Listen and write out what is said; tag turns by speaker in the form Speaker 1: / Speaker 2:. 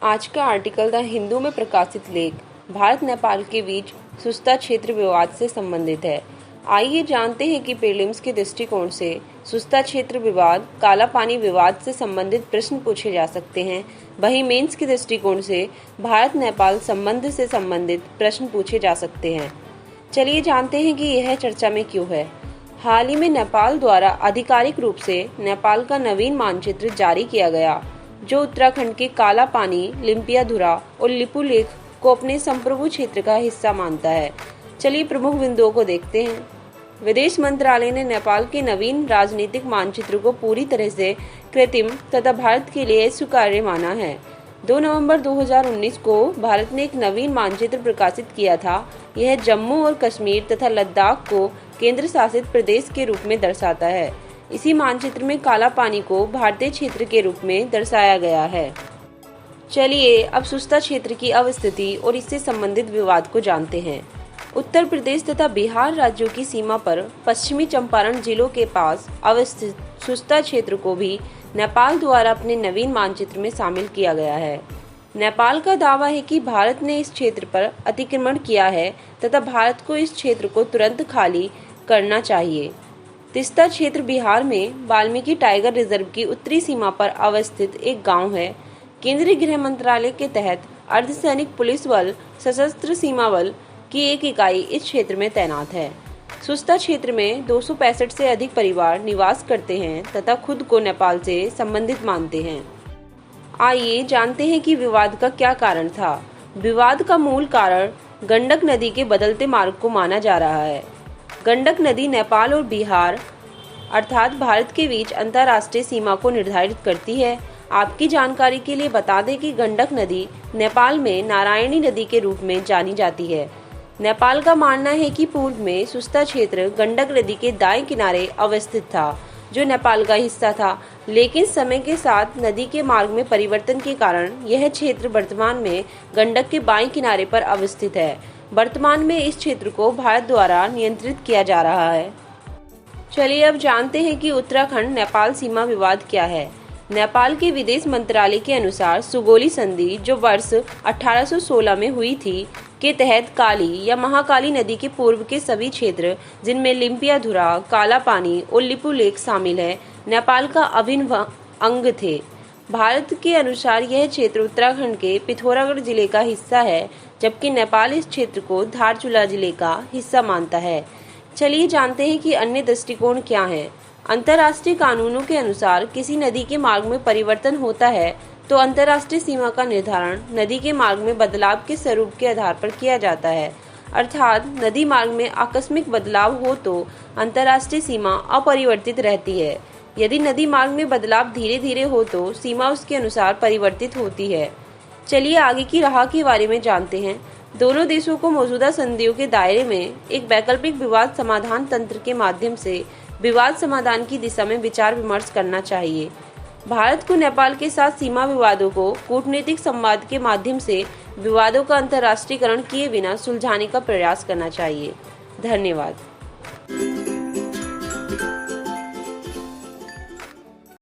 Speaker 1: आज का article the Hindu में प्रकाशित लेख भारत नेपाल के बीच सुस्ता क्षेत्र विवाद से संबंधित है। आइए जानते हैं कि प्रीलिम्स के दृष्टिकोण से सुस्ता क्षेत्र विवाद, काला पानी विवाद से संबंधित प्रश्न पूछे जा सकते हैं, वहीं मेंस के दृष्टिकोण से भारत नेपाल संबंध से संबंधित प्रश्न पूछे जा सकते हैं। चलिए जानते हैं कि यह चर्चा में क्यों है। हाल ही में नेपाल द्वारा आधिकारिक रूप से नेपाल का नवीन मानचित्र जारी किया गया, जो उत्तराखंड के काला पानी, लिम्पियाधुरा और लिपुलेख को अपने संप्रभु क्षेत्र का हिस्सा मानता है। चलिए प्रमुख बिंदुओं को देखते हैं। विदेश मंत्रालय ने नेपाल के नवीन राजनीतिक मानचित्र को पूरी तरह से कृत्रिम तथा भारत के लिए स्वीकार्य माना है। 2 नवंबर 2019 को भारत ने एक नवीन मानचित्र प्रकाशित किया था। यह जम्मू और कश्मीर तथा लद्दाख को केंद्र शासित प्रदेश के रूप में दर्शाता है। इसी मानचित्र में काला पानी को भारतीय क्षेत्र के रूप में दर्शाया गया है। चलिए अब सुस्ता क्षेत्र की अवस्थिति और इससे संबंधित विवाद को जानते हैं। उत्तर प्रदेश तथा बिहार राज्यों की सीमा पर पश्चिमी चंपारण जिलों के पास अवस्थित सुस्ता क्षेत्र को भी नेपाल द्वारा अपने नवीन मानचित्र में शामिल किया गया है। नेपाल का दावा है कि भारत ने इस क्षेत्र पर अतिक्रमण किया है तथा भारत को इस क्षेत्र को तुरंत खाली करना चाहिए। तिस्ता क्षेत्र बिहार में वाल्मीकि टाइगर रिजर्व की उत्तरी सीमा पर अवस्थित एक गांव है। केंद्रीय गृह मंत्रालय के तहत अर्धसैनिक पुलिस बल सशस्त्र सीमा बल की एक इकाई इस क्षेत्र में तैनात है। सुस्ता क्षेत्र में 265 से अधिक परिवार निवास करते हैं तथा खुद को नेपाल से संबंधित मानते हैं। आइए जानते हैं कि विवाद का क्या कारण था। विवाद का मूल कारण गंडक नदी के बदलते मार्ग को माना जा रहा है। गंडक नदी नेपाल और बिहार अर्थात भारत के बीच अंतर्राष्ट्रीय सीमा को निर्धारित करती है। आपकी जानकारी के लिए बता दें कि गंडक नदी नेपाल में नारायणी नदी के रूप में जानी जाती है। नेपाल का मानना है कि पूर्व में सुस्ता क्षेत्र गंडक नदी के दाएं किनारे अवस्थित था, जो नेपाल का हिस्सा था, लेकिन समय के साथ नदी के मार्ग में परिवर्तन के कारण यह क्षेत्र वर्तमान में गंडक के बाएं किनारे पर अवस्थित है। वर्तमान में इस क्षेत्र को भारत द्वारा नियंत्रित किया जा रहा है। चलिए अब जानते हैं कि उत्तराखंड नेपाल सीमा विवाद क्या है। नेपाल के विदेश मंत्रालय के अनुसार सुगोली संधि, जो वर्ष 1816 में हुई थी, के तहत काली या महाकाली नदी के पूर्व के सभी क्षेत्र, जिनमें लिम्पियाधुरा, काला पानी और लिपुलेख शामिल है, नेपाल का अभिन्न अंग थे। भारत के अनुसार यह क्षेत्र उत्तराखंड के पिथौरागढ़ जिले का हिस्सा है, जबकि नेपाल इस क्षेत्र को धारचूला जिले का हिस्सा मानता है। चलिए जानते हैं कि अन्य दृष्टिकोण क्या हैं। अंतर्राष्ट्रीय कानूनों के अनुसार किसी नदी के मार्ग में परिवर्तन होता है तो अंतर्राष्ट्रीय सीमा का निर्धारण नदी के मार्ग में बदलाव के स्वरूप के आधार पर किया जाता है। अर्थात नदी मार्ग में आकस्मिक बदलाव हो तो अंतर्राष्ट्रीय सीमा अपरिवर्तित रहती है। यदि नदी मार्ग में बदलाव धीरे धीरे हो तो सीमा उसके अनुसार परिवर्तित होती है। चलिए आगे की राह के बारे में जानते हैं। दोनों देशों को मौजूदा संधियों के दायरे में एक वैकल्पिक विवाद समाधान तंत्र के माध्यम से विवाद समाधान की दिशा में विचार विमर्श करना चाहिए। भारत को नेपाल के साथ सीमा विवादों को कूटनीतिक संवाद के माध्यम से विवादों का अंतर्राष्ट्रीयकरण किए बिना सुलझाने का प्रयास करना चाहिए। धन्यवाद।